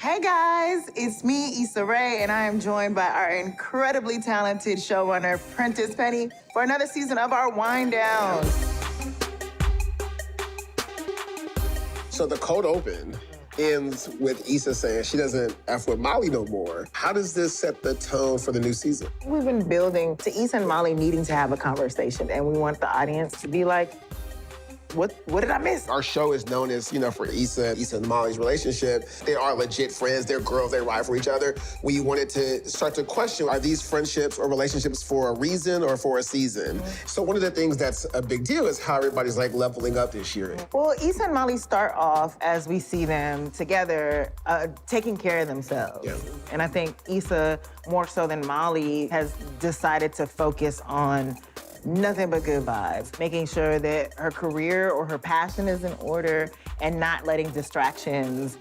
Hey guys, it's me, Issa Rae, and I am joined by our incredibly talented showrunner, Prentice Penny, for another season of our Wind Down. So the cold open ends with Issa saying she doesn't F with Molly no more. How does this set the tone for the new season? We've been building to Issa and Molly needing to have a conversation, and we want the audience to be like, what did I miss? Our show is known as, for Issa and Molly's relationship. They are legit friends. They're girls. They ride for each other. We wanted to start to question, are these friendships or relationships for a reason or for a season? So one of the things that's a big deal is how everybody's like leveling up this year. Well, Issa and Molly start off as we see them together, taking care of themselves. Yeah. And I think Issa, more so than Molly, has decided to focus on nothing but good vibes, making sure that her career or her passion is in order and not letting distractions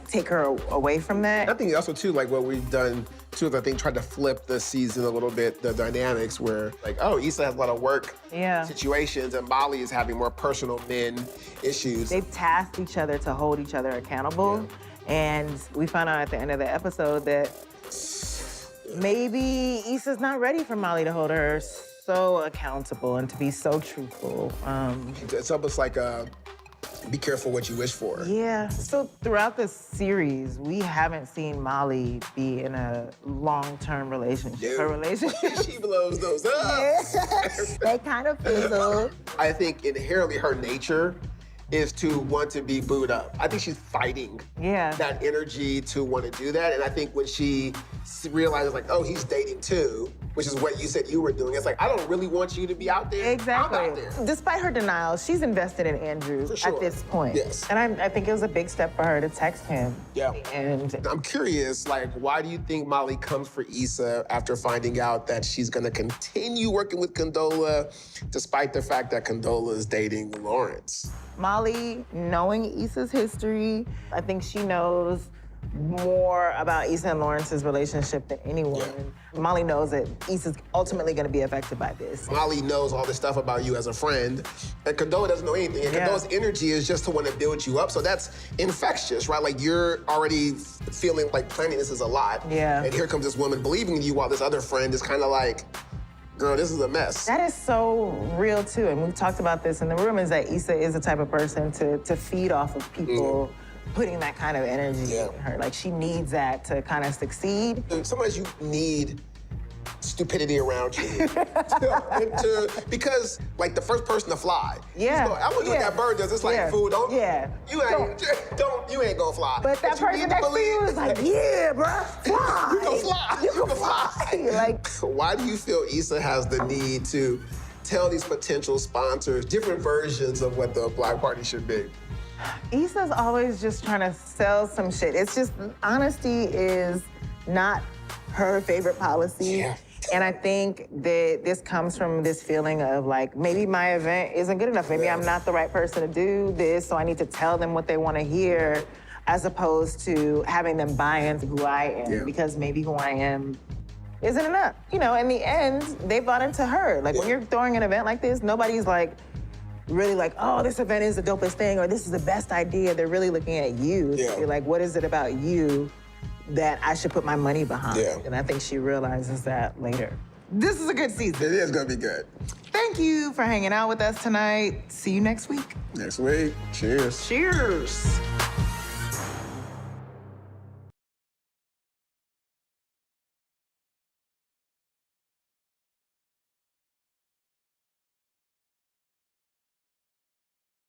take her away from that. I think also, too, like what we've done, too, is I think tried to flip the season a little bit, the dynamics where, like, oh, Issa has a lot of work situations and Molly is having more personal men issues. They've tasked each other to hold each other accountable. Yeah. And we found out at the end of the episode that maybe Issa's not ready for Molly to hold her so accountable and to be so truthful. It's almost like be careful what you wish for. Yeah. So throughout the series, we haven't seen Molly be in a long-term relationship. Dude. Her relationship. She blows those up. Yeah. They kind of fizzle. I think inherently her nature is to want to be booed up. I think she's fighting that energy to want to do that. And I think when she realizes, like, oh, he's dating too, which is what you said you were doing, it's like, I don't really want you to be out there. Exactly. I'm out there. Despite her denial, she's invested in Andrew at this point. Yes. And I think it was a big step for her to text him. Yeah. And I'm curious, like, why do you think Molly comes for Issa after finding out that she's gonna continue working with Condola, despite the fact that Condola is dating Lawrence? Molly, knowing Issa's history, I think she knows more about Issa and Lawrence's relationship than anyone. Yeah. Molly knows that Issa's ultimately gonna be affected by this. Molly knows all this stuff about you as a friend, and Condola doesn't know anything. And Condola's energy is just to want to build you up, so that's infectious, right? Like, you're already feeling like planning this is a lot. Yeah. And here comes this woman believing in you while this other friend is kind of like, girl, this is a mess. That is so real, too. And we've talked about this in the room, is that Issa is the type of person to feed off of people putting that kind of energy in her. Like, she needs that to kind of succeed. Sometimes you need stupidity around you because, like, the first person to fly. Yeah. I want to do what that bird does. It's like food. You ain't gonna fly. But that person next to you is like, yeah, bro, fly. You can fly. You can fly. Like, why do you feel Issa has the need to tell these potential sponsors different versions of what the Black Party should be? Issa's always just trying to sell some shit. It's just, honesty is not her favorite policy. Yeah. And I think that this comes from this feeling of, like, maybe my event isn't good enough. Maybe I'm not the right person to do this, so I need to tell them what they want to hear, as opposed to having them buy into who I am, because maybe who I am isn't enough. In the end, they bought into her. Like, when you're throwing an event like this, nobody's like, really like, oh, this event is the dopest thing, or this is the best idea. They're really looking at you. Yeah. You're like, what is it about you that I should put my money behind? Yeah. And I think she realizes that later. This is a good season. It is gonna be good. Thank you for hanging out with us tonight. See you next week. Next week. Cheers. Cheers.